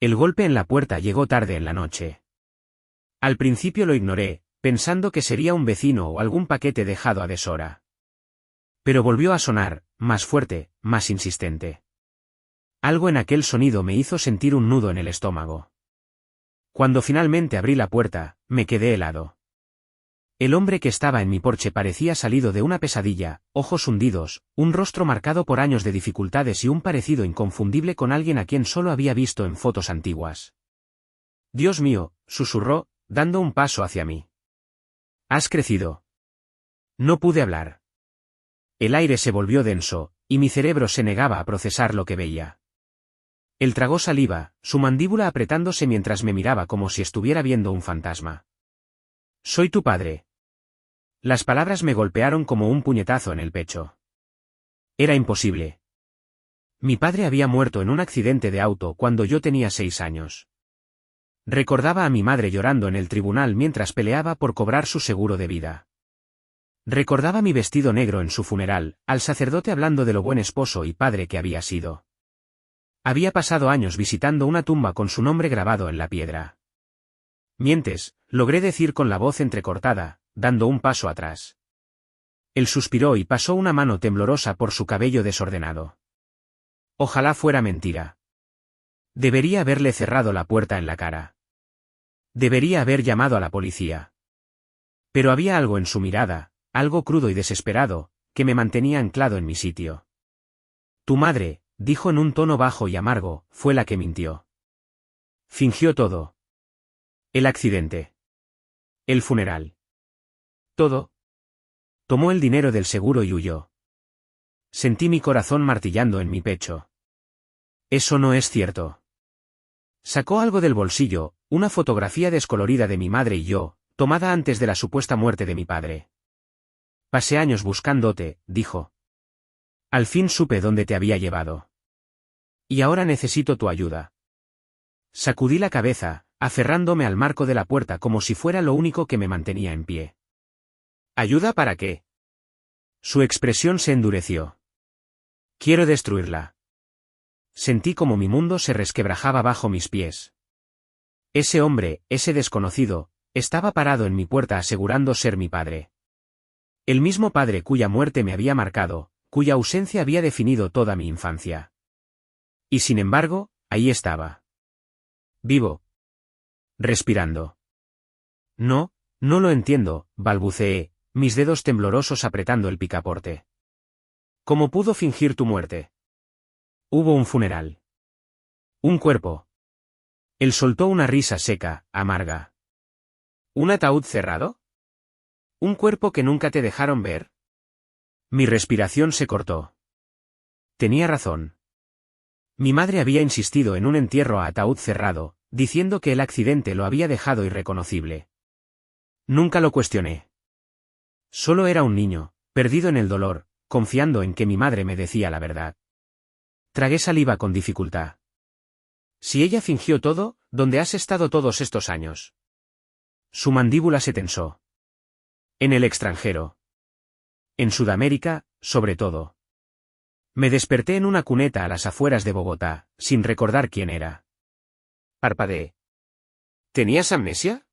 El golpe en la puerta llegó tarde en la noche. Al principio lo ignoré, pensando que sería un vecino o algún paquete dejado a deshora. Pero volvió a sonar, más fuerte, más insistente. Algo en aquel sonido me hizo sentir un nudo en el estómago. Cuando finalmente abrí la puerta, me quedé helado. El hombre que estaba en mi porche parecía salido de una pesadilla, ojos hundidos, un rostro marcado por años de dificultades y un parecido inconfundible con alguien a quien solo había visto en fotos antiguas. «Dios mío», susurró, dando un paso hacia mí. «Has crecido». No pude hablar. El aire se volvió denso, y mi cerebro se negaba a procesar lo que veía. Él tragó saliva, su mandíbula apretándose mientras me miraba como si estuviera viendo un fantasma. «Soy tu padre». Las palabras me golpearon como un puñetazo en el pecho. Era imposible. Mi padre había muerto en un accidente de auto cuando yo tenía 6 años. Recordaba a mi madre llorando en el tribunal mientras peleaba por cobrar su seguro de vida. Recordaba mi vestido negro en su funeral, al sacerdote hablando de lo buen esposo y padre que había sido. Había pasado años visitando una tumba con su nombre grabado en la piedra. «Mientes», logré decir con la voz entrecortada, dando un paso atrás. Él suspiró y pasó una mano temblorosa por su cabello desordenado. Ojalá fuera mentira. Debería haberle cerrado la puerta en la cara. Debería haber llamado a la policía. Pero había algo en su mirada, algo crudo y desesperado, que me mantenía anclado en mi sitio. «Tu madre», dijo en un tono bajo y amargo, «fue la que mintió. Fingió todo. El accidente. El funeral. Todo. Tomó el dinero del seguro y huyó». Sentí mi corazón martillando en mi pecho. «Eso no es cierto». Sacó algo del bolsillo, una fotografía descolorida de mi madre y yo, tomada antes de la supuesta muerte de mi padre. «Pasé años buscándote», dijo. «Al fin supe dónde te había llevado. Y ahora necesito tu ayuda». Sacudí la cabeza, aferrándome al marco de la puerta como si fuera lo único que me mantenía en pie. «¿Ayuda para qué?» Su expresión se endureció. «Quiero destruirla». Sentí como mi mundo se resquebrajaba bajo mis pies. Ese hombre, ese desconocido, estaba parado en mi puerta asegurando ser mi padre. El mismo padre cuya muerte me había marcado, cuya ausencia había definido toda mi infancia. Y sin embargo, ahí estaba. Vivo. Respirando. «No, no lo entiendo», balbuceé, mis dedos temblorosos apretando el picaporte. «¿Cómo pudo fingir tu muerte?» «Hubo un funeral. Un cuerpo». Él soltó una risa seca, amarga. «¿Un ataúd cerrado? ¿Un cuerpo que nunca te dejaron ver?» Mi respiración se cortó. Tenía razón. Mi madre había insistido en un entierro a ataúd cerrado, diciendo que el accidente lo había dejado irreconocible. Nunca lo cuestioné. Solo era un niño, perdido en el dolor, confiando en que mi madre me decía la verdad. Tragué saliva con dificultad. «Si ella fingió todo, ¿dónde has estado todos estos años?» Su mandíbula se tensó. «En el extranjero. En Sudamérica, sobre todo». Me desperté en una cuneta a las afueras de Bogotá, sin recordar quién era. Parpadeé. «¿Tenías amnesia?»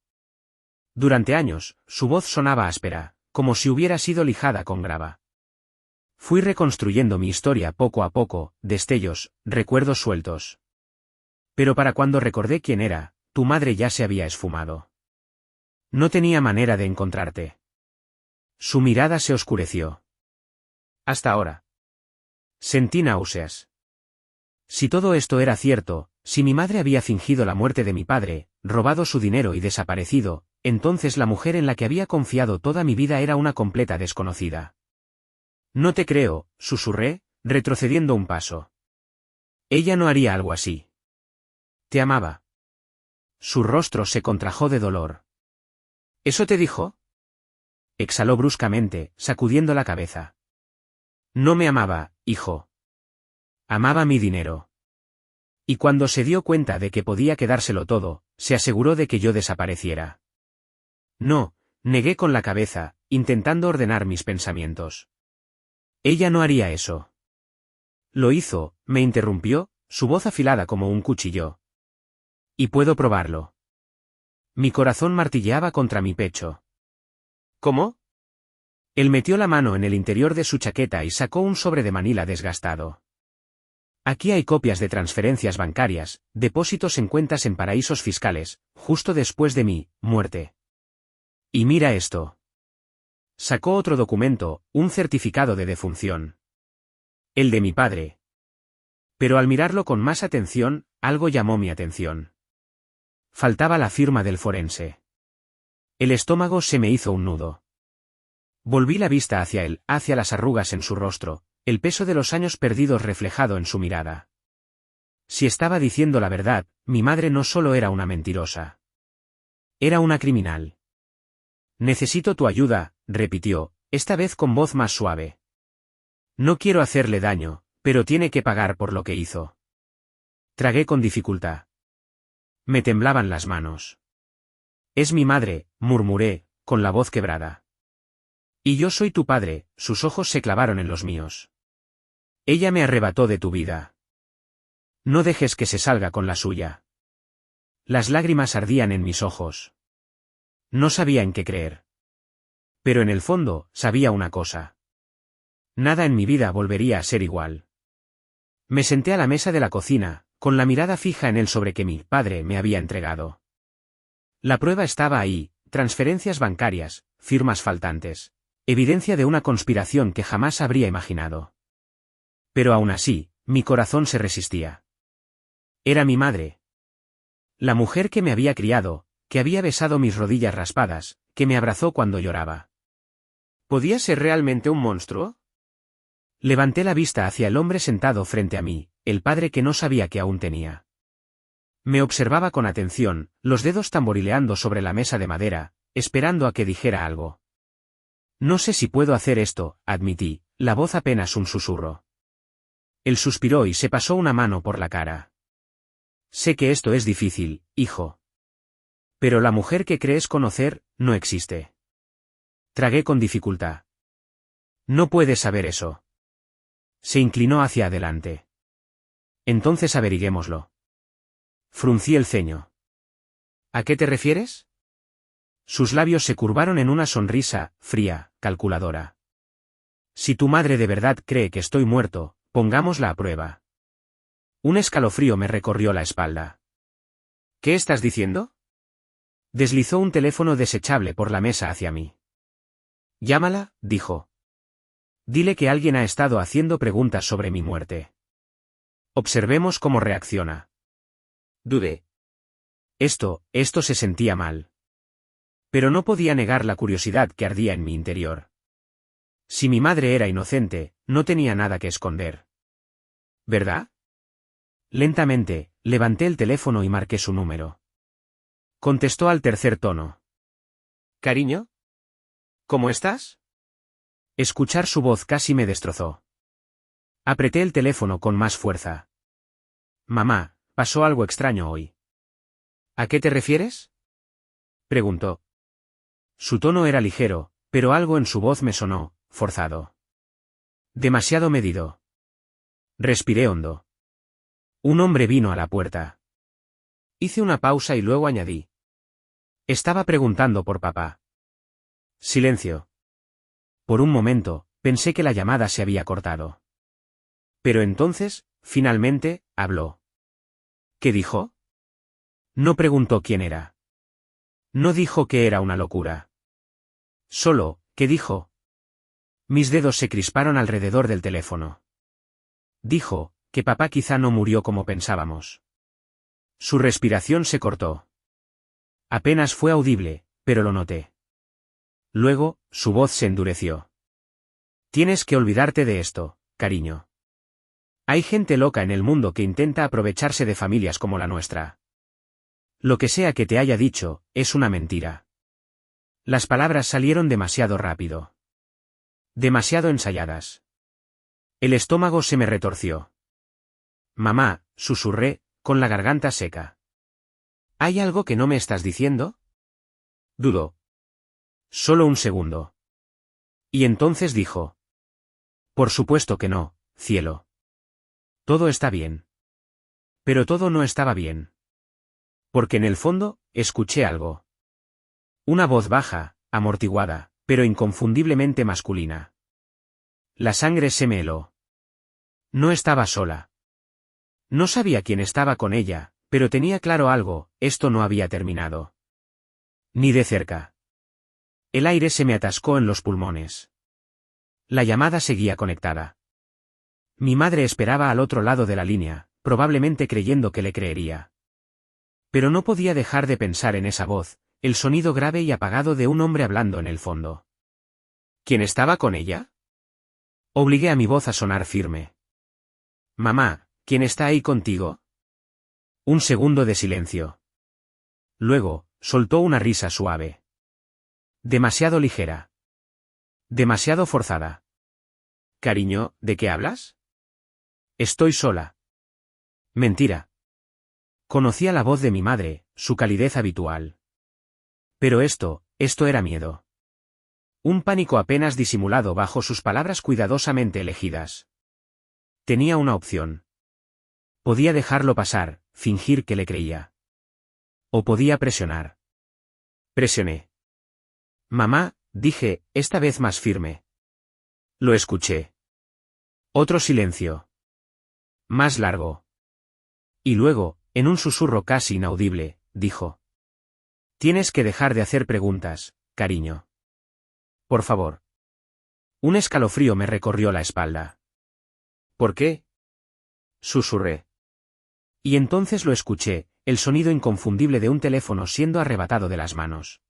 Durante años, su voz sonaba áspera, como si hubiera sido lijada con grava. Fui reconstruyendo mi historia poco a poco, destellos, recuerdos sueltos. Pero para cuando recordé quién era, tu madre ya se había esfumado. No tenía manera de encontrarte. Su mirada se oscureció. «Hasta ahora». Sentí náuseas. Si todo esto era cierto, si mi madre había fingido la muerte de mi padre, robado su dinero y desaparecido, entonces la mujer en la que había confiado toda mi vida era una completa desconocida. «No te creo», susurré, retrocediendo un paso. «Ella no haría algo así». «Te amaba». Su rostro se contrajo de dolor. «¿Eso te dijo?» Exhaló bruscamente, sacudiendo la cabeza. «No me amaba, hijo. Amaba mi dinero. Y cuando se dio cuenta de que podía quedárselo todo, se aseguró de que yo desapareciera». «No», negué con la cabeza, intentando ordenar mis pensamientos. «Ella no haría eso». «Lo hizo», me interrumpió, su voz afilada como un cuchillo. Y puedo probarlo. Mi corazón martilleaba contra mi pecho. ¿Cómo? Él metió la mano en el interior de su chaqueta y sacó un sobre de manila desgastado. Aquí hay copias de transferencias bancarias, depósitos en cuentas en paraísos fiscales, justo después de mi muerte. Y mira esto. Sacó otro documento, un certificado de defunción. El de mi padre. Pero al mirarlo con más atención, algo llamó mi atención. Faltaba la firma del forense. El estómago se me hizo un nudo. Volví la vista hacia él, hacia las arrugas en su rostro, el peso de los años perdidos reflejado en su mirada. Si estaba diciendo la verdad, mi madre no solo era una mentirosa. Era una criminal. Necesito tu ayuda, repitió, esta vez con voz más suave. No quiero hacerle daño, pero tiene que pagar por lo que hizo. Tragué con dificultad. Me temblaban las manos. Es mi madre, murmuré, con la voz quebrada. Y yo soy tu padre, sus ojos se clavaron en los míos. Ella me arrebató de tu vida. No dejes que se salga con la suya. Las lágrimas ardían en mis ojos. No sabía en qué creer. Pero en el fondo, sabía una cosa. Nada en mi vida volvería a ser igual. Me senté a la mesa de la cocina, con la mirada fija en el sobre que mi padre me había entregado. La prueba estaba ahí, transferencias bancarias, firmas faltantes, evidencia de una conspiración que jamás habría imaginado. Pero aún así, mi corazón se resistía. Era mi madre. La mujer que me había criado, que había besado mis rodillas raspadas, que me abrazó cuando lloraba. ¿Podía ser realmente un monstruo? Levanté la vista hacia el hombre sentado frente a mí, el padre que no sabía que aún tenía. Me observaba con atención, los dedos tamborileando sobre la mesa de madera, esperando a que dijera algo. No sé si puedo hacer esto, admití, la voz apenas un susurro. Él suspiró y se pasó una mano por la cara. Sé que esto es difícil, hijo. Pero la mujer que crees conocer, no existe. Tragué con dificultad. No puedes saber eso. Se inclinó hacia adelante. Entonces averiguémoslo. Fruncí el ceño. ¿A qué te refieres? Sus labios se curvaron en una sonrisa, fría, calculadora. Si tu madre de verdad cree que estoy muerto, pongámosla a prueba. Un escalofrío me recorrió la espalda. ¿Qué estás diciendo? Deslizó un teléfono desechable por la mesa hacia mí. Llámala, dijo. Dile que alguien ha estado haciendo preguntas sobre mi muerte. Observemos cómo reacciona. Dudé. Esto se sentía mal. Pero no podía negar la curiosidad que ardía en mi interior. Si mi madre era inocente, no tenía nada que esconder. ¿Verdad? Lentamente, levanté el teléfono y marqué su número. Contestó al tercer tono. Cariño, ¿cómo estás? Escuchar su voz casi me destrozó. Apreté el teléfono con más fuerza. Mamá, pasó algo extraño hoy. ¿A qué te refieres? Preguntó. Su tono era ligero, pero algo en su voz me sonó, forzado. Demasiado medido. Respiré hondo. Un hombre vino a la puerta. Hice una pausa y luego añadí. Estaba preguntando por papá. Silencio. Por un momento, pensé que la llamada se había cortado. Pero entonces, finalmente, habló. ¿Qué dijo? No preguntó quién era. No dijo que era una locura. Solo, ¿qué dijo? Mis dedos se crisparon alrededor del teléfono. Dijo, que papá quizá no murió como pensábamos. Su respiración se cortó. Apenas fue audible, pero lo noté. Luego, su voz se endureció. Tienes que olvidarte de esto, cariño. Hay gente loca en el mundo que intenta aprovecharse de familias como la nuestra. Lo que sea que te haya dicho, es una mentira. Las palabras salieron demasiado rápido. Demasiado ensayadas. El estómago se me retorció. Mamá, susurré, con la garganta seca. ¿Hay algo que no me estás diciendo? Dudó. Solo un segundo. Y entonces dijo. Por supuesto que no, cielo. Todo está bien. Pero todo no estaba bien. Porque en el fondo, escuché algo. Una voz baja, amortiguada, pero inconfundiblemente masculina. La sangre se me heló. No estaba sola. No sabía quién estaba con ella, pero tenía claro algo, esto no había terminado. Ni de cerca. El aire se me atascó en los pulmones. La llamada seguía conectada. Mi madre esperaba al otro lado de la línea, probablemente creyendo que le creería. Pero no podía dejar de pensar en esa voz, el sonido grave y apagado de un hombre hablando en el fondo. ¿Quién estaba con ella? Obligué a mi voz a sonar firme. Mamá, ¿quién está ahí contigo? Un segundo de silencio. Luego, soltó una risa suave. Demasiado ligera. Demasiado forzada. Cariño, ¿de qué hablas? Estoy sola. Mentira. Conocía la voz de mi madre, su calidez habitual. Pero esto era miedo. Un pánico apenas disimulado bajo sus palabras cuidadosamente elegidas. Tenía una opción. Podía dejarlo pasar, fingir que le creía. O podía presionar. Presioné. Mamá, dije, esta vez más firme. Lo escuché. Otro silencio. Más largo. Y luego, en un susurro casi inaudible, dijo. Tienes que dejar de hacer preguntas, cariño. Por favor. Un escalofrío me recorrió la espalda. ¿Por qué? Susurré. Y entonces lo escuché, el sonido inconfundible de un teléfono siendo arrebatado de las manos.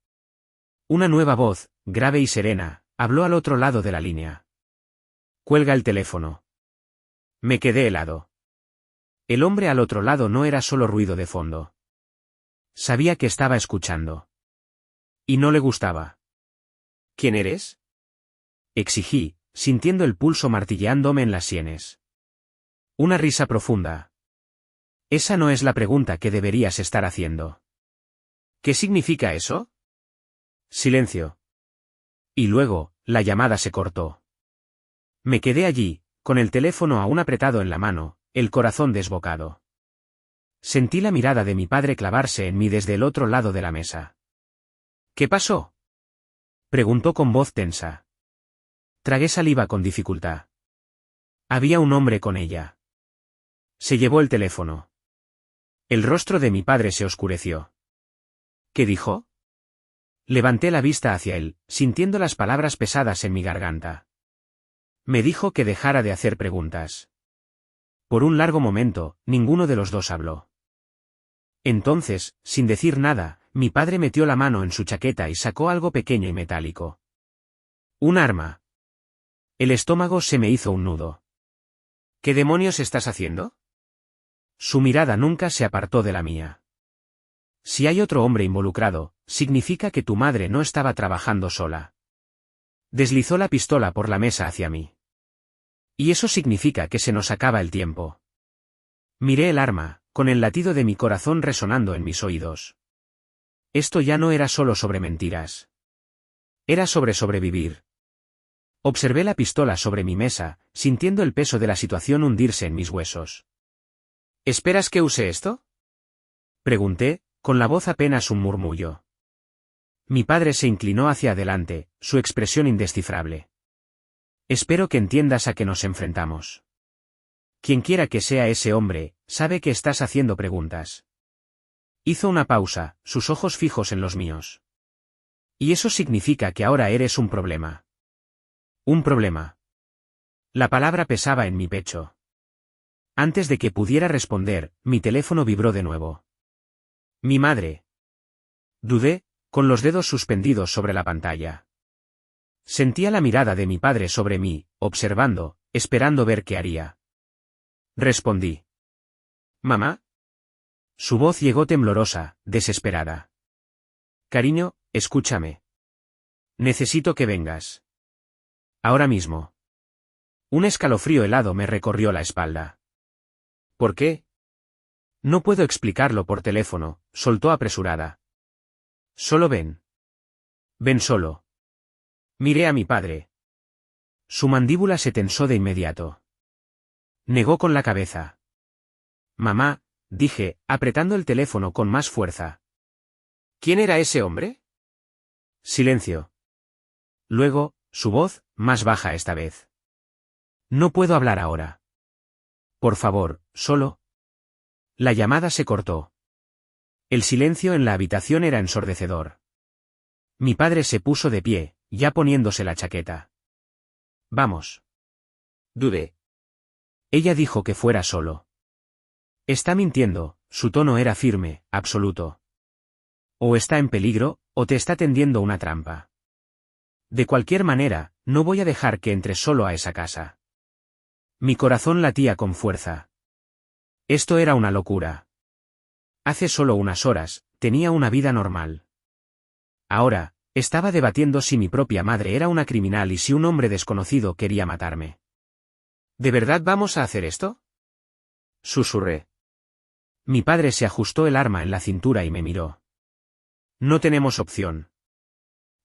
Una nueva voz, grave y serena, habló al otro lado de la línea. Cuelga el teléfono. Me quedé helado. El hombre al otro lado no era solo ruido de fondo. Sabía que estaba escuchando. Y no le gustaba. ¿Quién eres? Exigí, sintiendo el pulso martilleándome en las sienes. Una risa profunda. Esa no es la pregunta que deberías estar haciendo. ¿Qué significa eso? Silencio. Y luego, la llamada se cortó. Me quedé allí, con el teléfono aún apretado en la mano, el corazón desbocado. Sentí la mirada de mi padre clavarse en mí desde el otro lado de la mesa. ¿Qué pasó? Preguntó con voz tensa. Tragué saliva con dificultad. Había un hombre con ella. Se llevó el teléfono. El rostro de mi padre se oscureció. ¿Qué dijo? Levanté la vista hacia él, sintiendo las palabras pesadas en mi garganta. Me dijo que dejara de hacer preguntas. Por un largo momento, ninguno de los dos habló. Entonces, sin decir nada, mi padre metió la mano en su chaqueta y sacó algo pequeño y metálico. Un arma. El estómago se me hizo un nudo. ¿Qué demonios estás haciendo? Su mirada nunca se apartó de la mía. Si hay otro hombre involucrado, significa que tu madre no estaba trabajando sola. Deslizó la pistola por la mesa hacia mí. Y eso significa que se nos acaba el tiempo. Miré el arma, con el latido de mi corazón resonando en mis oídos. Esto ya no era solo sobre mentiras. Era sobre sobrevivir. Observé la pistola sobre mi mesa, sintiendo el peso de la situación hundirse en mis huesos. ¿Esperas que use esto? Pregunté, con la voz apenas un murmullo. Mi padre se inclinó hacia adelante, su expresión indescifrable. Espero que entiendas a qué nos enfrentamos. Quienquiera que sea ese hombre, sabe que estás haciendo preguntas. Hizo una pausa, sus ojos fijos en los míos. Y eso significa que ahora eres un problema. Un problema. La palabra pesaba en mi pecho. Antes de que pudiera responder, mi teléfono vibró de nuevo. Mi madre. Dudé, con los dedos suspendidos sobre la pantalla. Sentía la mirada de mi padre sobre mí, observando, esperando ver qué haría. Respondí. ¿Mamá? Su voz llegó temblorosa, desesperada. Cariño, escúchame. Necesito que vengas. Ahora mismo. Un escalofrío helado me recorrió la espalda. ¿Por qué? No puedo explicarlo por teléfono, soltó apresurada. Solo ven. Ven solo. Miré a mi padre. Su mandíbula se tensó de inmediato. Negó con la cabeza. Mamá, dije, apretando el teléfono con más fuerza. ¿Quién era ese hombre? Silencio. Luego, su voz, más baja esta vez. No puedo hablar ahora. Por favor, solo. La llamada se cortó. El silencio en la habitación era ensordecedor. Mi padre se puso de pie, ya poniéndose la chaqueta. Vamos. Dudé. Ella dijo que fuera solo. Está mintiendo, su tono era firme, absoluto. O está en peligro, o te está tendiendo una trampa. De cualquier manera, no voy a dejar que entres solo a esa casa. Mi corazón latía con fuerza. Esto era una locura. Hace solo unas horas, tenía una vida normal. Ahora, estaba debatiendo si mi propia madre era una criminal y si un hombre desconocido quería matarme. ¿De verdad vamos a hacer esto? Susurré. Mi padre se ajustó el arma en la cintura y me miró. No tenemos opción.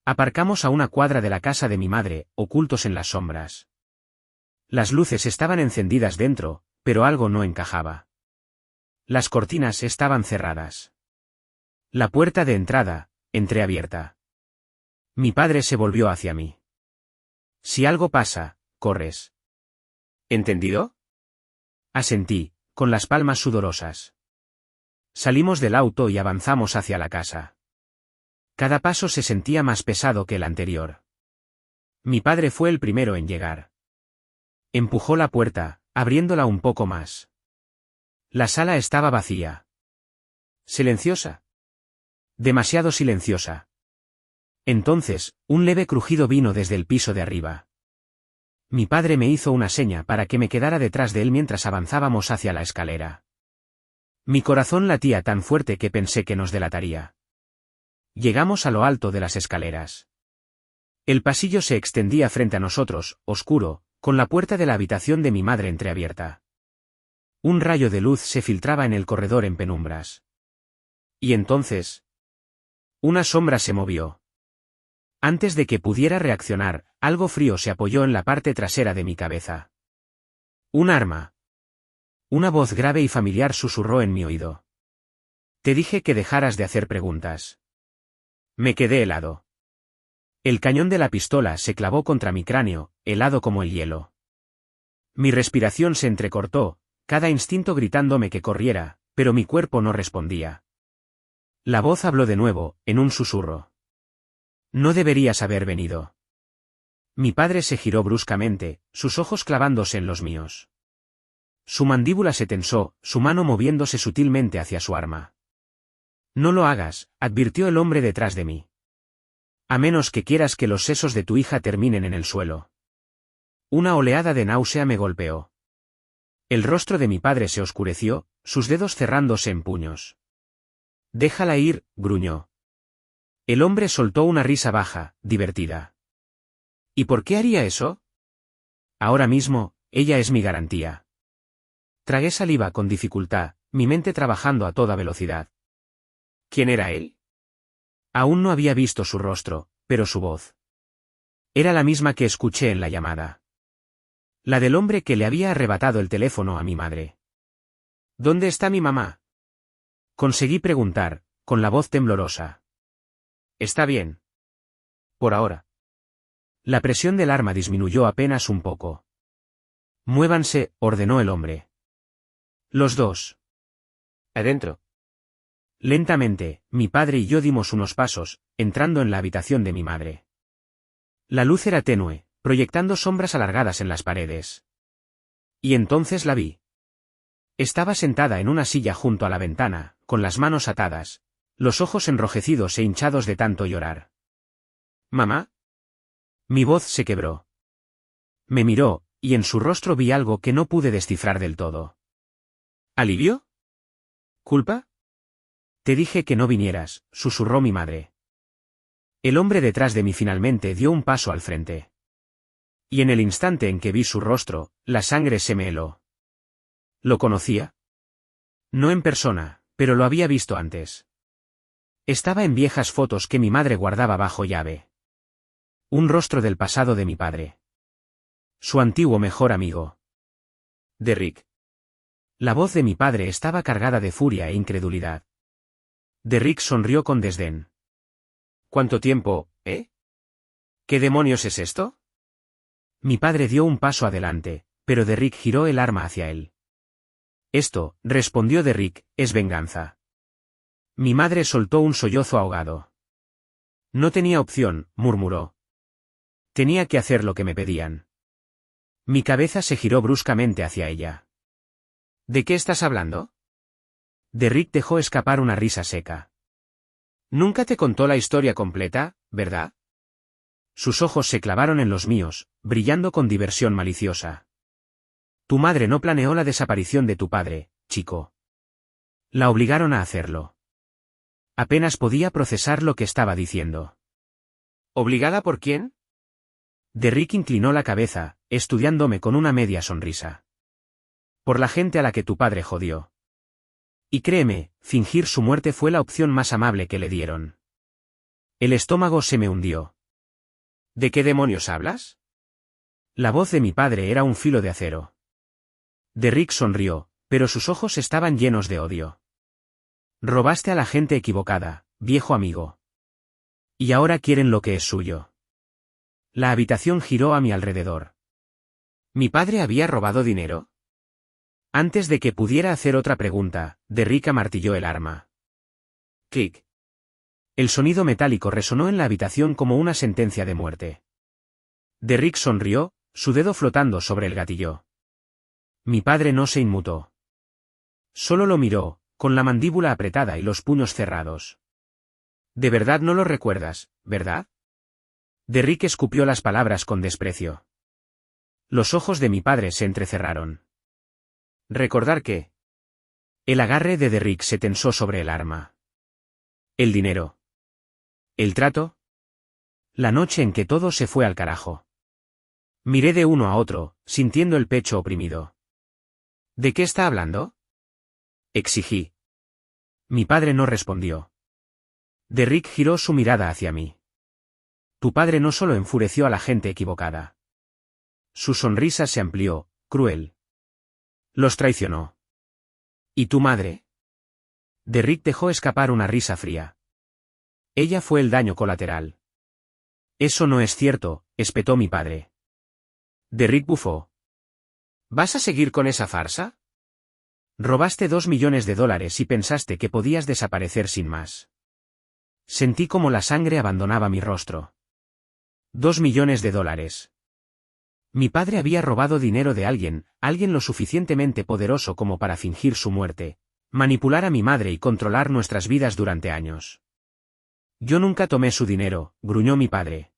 Aparcamos a una cuadra de la casa de mi madre, ocultos en las sombras. Las luces estaban encendidas dentro, pero algo no encajaba. Las cortinas estaban cerradas. La puerta de entrada, entreabierta. Mi padre se volvió hacia mí. Si algo pasa, corres. ¿Entendido? Asentí, con las palmas sudorosas. Salimos del auto y avanzamos hacia la casa. Cada paso se sentía más pesado que el anterior. Mi padre fue el primero en llegar. Empujó la puerta, abriéndola un poco más. La sala estaba vacía. Silenciosa. Demasiado silenciosa. Entonces, un leve crujido vino desde el piso de arriba. Mi padre me hizo una seña para que me quedara detrás de él mientras avanzábamos hacia la escalera. Mi corazón latía tan fuerte que pensé que nos delataría. Llegamos a lo alto de las escaleras. El pasillo se extendía frente a nosotros, oscuro, con la puerta de la habitación de mi madre entreabierta. Un rayo de luz se filtraba en el corredor en penumbras. Y entonces, una sombra se movió. Antes de que pudiera reaccionar, algo frío se apoyó en la parte trasera de mi cabeza. Un arma. Una voz grave y familiar susurró en mi oído. Te dije que dejaras de hacer preguntas. Me quedé helado. El cañón de la pistola se clavó contra mi cráneo, helado como el hielo. Mi respiración se entrecortó, cada instinto gritándome que corriera, pero mi cuerpo no respondía. La voz habló de nuevo, en un susurro. No deberías haber venido. Mi padre se giró bruscamente, sus ojos clavándose en los míos. Su mandíbula se tensó, su mano moviéndose sutilmente hacia su arma. No lo hagas, advirtió el hombre detrás de mí. A menos que quieras que los sesos de tu hija terminen en el suelo. Una oleada de náusea me golpeó. El rostro de mi padre se oscureció, sus dedos cerrándose en puños. Déjala ir, gruñó. El hombre soltó una risa baja, divertida. ¿Y por qué haría eso? Ahora mismo, ella es mi garantía. Tragué saliva con dificultad, mi mente trabajando a toda velocidad. ¿Quién era él? Aún no había visto su rostro, pero su voz. Era la misma que escuché en la llamada. La del hombre que le había arrebatado el teléfono a mi madre. ¿Dónde está mi mamá? Conseguí preguntar, con la voz temblorosa. Está bien. Por ahora. La presión del arma disminuyó apenas un poco. Muévanse, ordenó el hombre. Los dos. Adentro. Lentamente, mi padre y yo dimos unos pasos, entrando en la habitación de mi madre. La luz era tenue, proyectando sombras alargadas en las paredes. Y entonces la vi. Estaba sentada en una silla junto a la ventana, con las manos atadas, los ojos enrojecidos e hinchados de tanto llorar. ¿Mamá? Mi voz se quebró. Me miró, y en su rostro vi algo que no pude descifrar del todo. ¿Alivio? ¿Culpa? Te dije que no vinieras, susurró mi madre. El hombre detrás de mí finalmente dio un paso al frente. Y en el instante en que vi su rostro, la sangre se me heló. ¿Lo conocía? No en persona, pero lo había visto antes. Estaba en viejas fotos que mi madre guardaba bajo llave. Un rostro del pasado de mi padre. Su antiguo mejor amigo. De Rick. La voz de mi padre estaba cargada de furia e incredulidad. Derrick sonrió con desdén. ¿Cuánto tiempo, eh? ¿Qué demonios es esto? Mi padre dio un paso adelante, pero Derrick giró el arma hacia él. Esto, respondió Derrick, es venganza. Mi madre soltó un sollozo ahogado. No tenía opción, murmuró. Tenía que hacer lo que me pedían. Mi cabeza se giró bruscamente hacia ella. ¿De qué estás hablando? Derrick dejó escapar una risa seca. Nunca te contó la historia completa, ¿verdad? Sus ojos se clavaron en los míos, brillando con diversión maliciosa. Tu madre no planeó la desaparición de tu padre, chico. La obligaron a hacerlo. Apenas podía procesar lo que estaba diciendo. ¿Obligada por quién? Derrick inclinó la cabeza, estudiándome con una media sonrisa. Por la gente a la que tu padre jodió. Y créeme, fingir su muerte fue la opción más amable que le dieron. El estómago se me hundió. ¿De qué demonios hablas? La voz de mi padre era un filo de acero. Derrick sonrió, pero sus ojos estaban llenos de odio. Robaste a la gente equivocada, viejo amigo. Y ahora quieren lo que es suyo. La habitación giró a mi alrededor. ¿Mi padre había robado dinero? Antes de que pudiera hacer otra pregunta, Derrick amartilló el arma. Clic. El sonido metálico resonó en la habitación como una sentencia de muerte. Derrick sonrió, su dedo flotando sobre el gatillo. Mi padre no se inmutó. Solo lo miró, con la mandíbula apretada y los puños cerrados. De verdad no lo recuerdas, ¿verdad? Derrick escupió las palabras con desprecio. Los ojos de mi padre se entrecerraron. ¿Recordar qué? El agarre de Derrick se tensó sobre el arma. El dinero. ¿El trato? La noche en que todo se fue al carajo. Miré de uno a otro, sintiendo el pecho oprimido. ¿De qué está hablando? Exigí. Mi padre no respondió. Derrick giró su mirada hacia mí. Tu padre no solo enfureció a la gente equivocada. Su sonrisa se amplió, cruel. Los traicionó. ¿Y tu madre? Derrick dejó escapar una risa fría. Ella fue el daño colateral. Eso no es cierto, espetó mi padre. Derrick bufó. ¿Vas a seguir con esa farsa? Robaste $2 millones y pensaste que podías desaparecer sin más. Sentí como la sangre abandonaba mi rostro. $2 millones. Mi padre había robado dinero de alguien lo suficientemente poderoso como para fingir su muerte, manipular a mi madre y controlar nuestras vidas durante años. Yo nunca tomé su dinero, gruñó mi padre.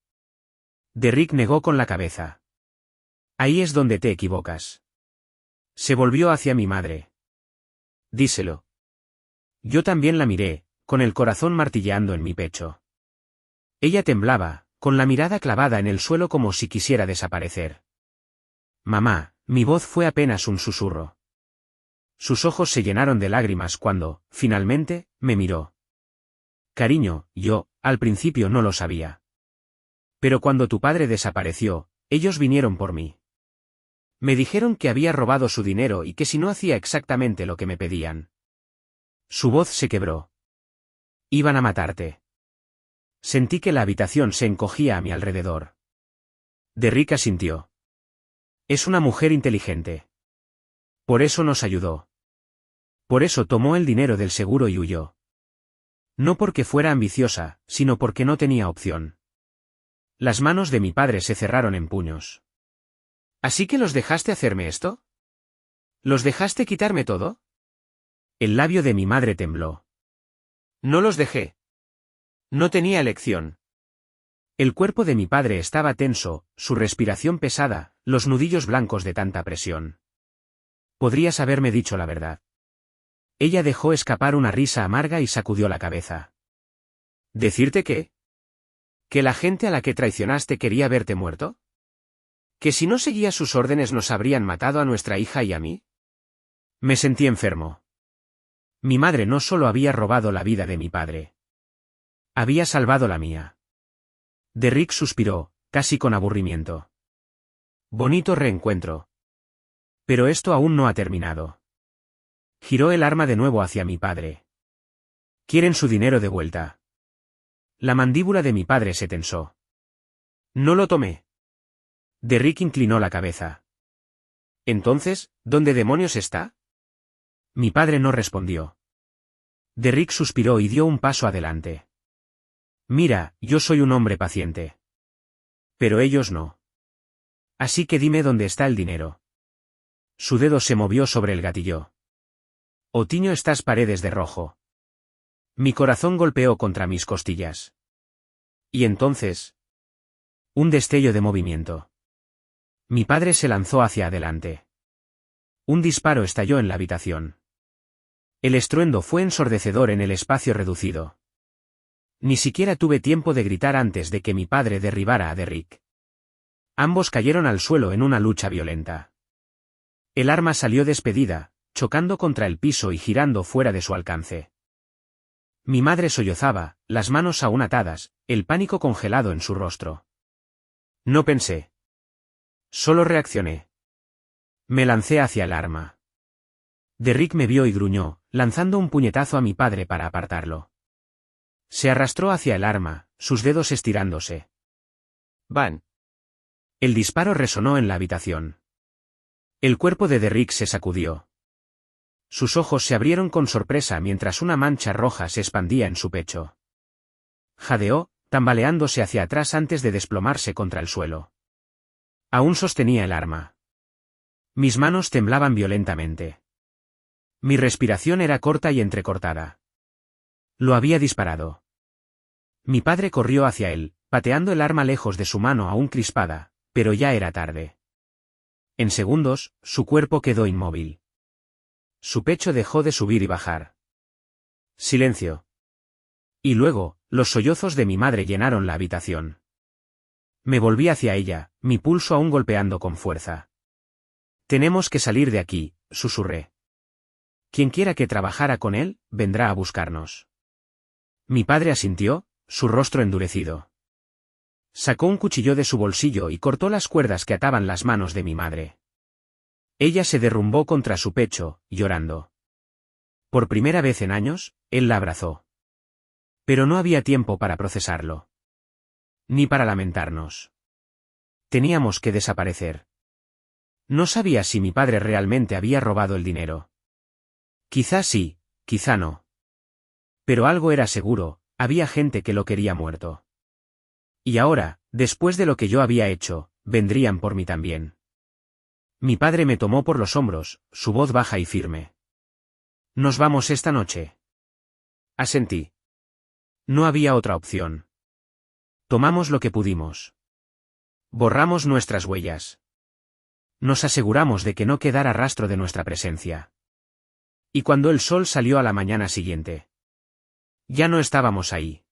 Derrick negó con la cabeza. Ahí es donde te equivocas. Se volvió hacia mi madre. Díselo. Yo también la miré, con el corazón martilleando en mi pecho. Ella temblaba, con la mirada clavada en el suelo como si quisiera desaparecer. Mamá, mi voz fue apenas un susurro. Sus ojos se llenaron de lágrimas cuando, finalmente, me miró. Cariño, yo, al principio no lo sabía. Pero cuando tu padre desapareció, ellos vinieron por mí. Me dijeron que había robado su dinero y que si no hacía exactamente lo que me pedían. Su voz se quebró. Iban a matarte. Sentí que la habitación se encogía a mi alrededor. Derrick asintió. Es una mujer inteligente. Por eso nos ayudó. Por eso tomó el dinero del seguro y huyó. No porque fuera ambiciosa, sino porque no tenía opción. Las manos de mi padre se cerraron en puños. ¿Así que los dejaste hacerme esto? ¿Los dejaste quitarme todo? El labio de mi madre tembló. No los dejé. No tenía elección. El cuerpo de mi padre estaba tenso, su respiración pesada, los nudillos blancos de tanta presión. Podrías haberme dicho la verdad. Ella dejó escapar una risa amarga y sacudió la cabeza. ¿Decirte qué? ¿Que la gente a la que traicionaste quería verte muerto? ¿Que si no seguías sus órdenes nos habrían matado a nuestra hija y a mí? Me sentí enfermo. Mi madre no solo había robado la vida de mi padre. Había salvado la mía. Derrick suspiró, casi con aburrimiento. Bonito reencuentro. Pero esto aún no ha terminado. Giró el arma de nuevo hacia mi padre. Quieren su dinero de vuelta. La mandíbula de mi padre se tensó. No lo tomé. Derrick inclinó la cabeza. Entonces, ¿dónde demonios está? Mi padre no respondió. Derrick suspiró y dio un paso adelante. Mira, yo soy un hombre paciente. Pero ellos no. Así que dime dónde está el dinero. Su dedo se movió sobre el gatillo. O tiño estas paredes de rojo. Mi corazón golpeó contra mis costillas. Y entonces... un destello de movimiento. Mi padre se lanzó hacia adelante. Un disparo estalló en la habitación. El estruendo fue ensordecedor en el espacio reducido. Ni siquiera tuve tiempo de gritar antes de que mi padre derribara a Derrick. Ambos cayeron al suelo en una lucha violenta. El arma salió despedida, chocando contra el piso y girando fuera de su alcance. Mi madre sollozaba, las manos aún atadas, el pánico congelado en su rostro. No pensé. Solo reaccioné. Me lancé hacia el arma. Derrick me vio y gruñó, lanzando un puñetazo a mi padre para apartarlo. Se arrastró hacia el arma, sus dedos estirándose. ¡Van! El disparo resonó en la habitación. El cuerpo de Derrick se sacudió. Sus ojos se abrieron con sorpresa mientras una mancha roja se expandía en su pecho. Jadeó, tambaleándose hacia atrás antes de desplomarse contra el suelo. Aún sostenía el arma. Mis manos temblaban violentamente. Mi respiración era corta y entrecortada. Lo había disparado. Mi padre corrió hacia él, pateando el arma lejos de su mano aún crispada, pero ya era tarde. En segundos, su cuerpo quedó inmóvil. Su pecho dejó de subir y bajar. Silencio. Y luego, los sollozos de mi madre llenaron la habitación. Me volví hacia ella, mi pulso aún golpeando con fuerza. Tenemos que salir de aquí, susurré. Quien quiera que trabajara con él, vendrá a buscarnos. Mi padre asintió, su rostro endurecido. Sacó un cuchillo de su bolsillo y cortó las cuerdas que ataban las manos de mi madre. Ella se derrumbó contra su pecho, llorando. Por primera vez en años, él la abrazó. Pero no había tiempo para procesarlo. Ni para lamentarnos. Teníamos que desaparecer. No sabía si mi padre realmente había robado el dinero. Quizá sí, quizá no. Pero algo era seguro, había gente que lo quería muerto. Y ahora, después de lo que yo había hecho, vendrían por mí también. Mi padre me tomó por los hombros, su voz baja y firme. ¿Nos vamos esta noche? Asentí. No había otra opción. Tomamos lo que pudimos. Borramos nuestras huellas. Nos aseguramos de que no quedara rastro de nuestra presencia. Y cuando el sol salió a la mañana siguiente, ya no estábamos ahí.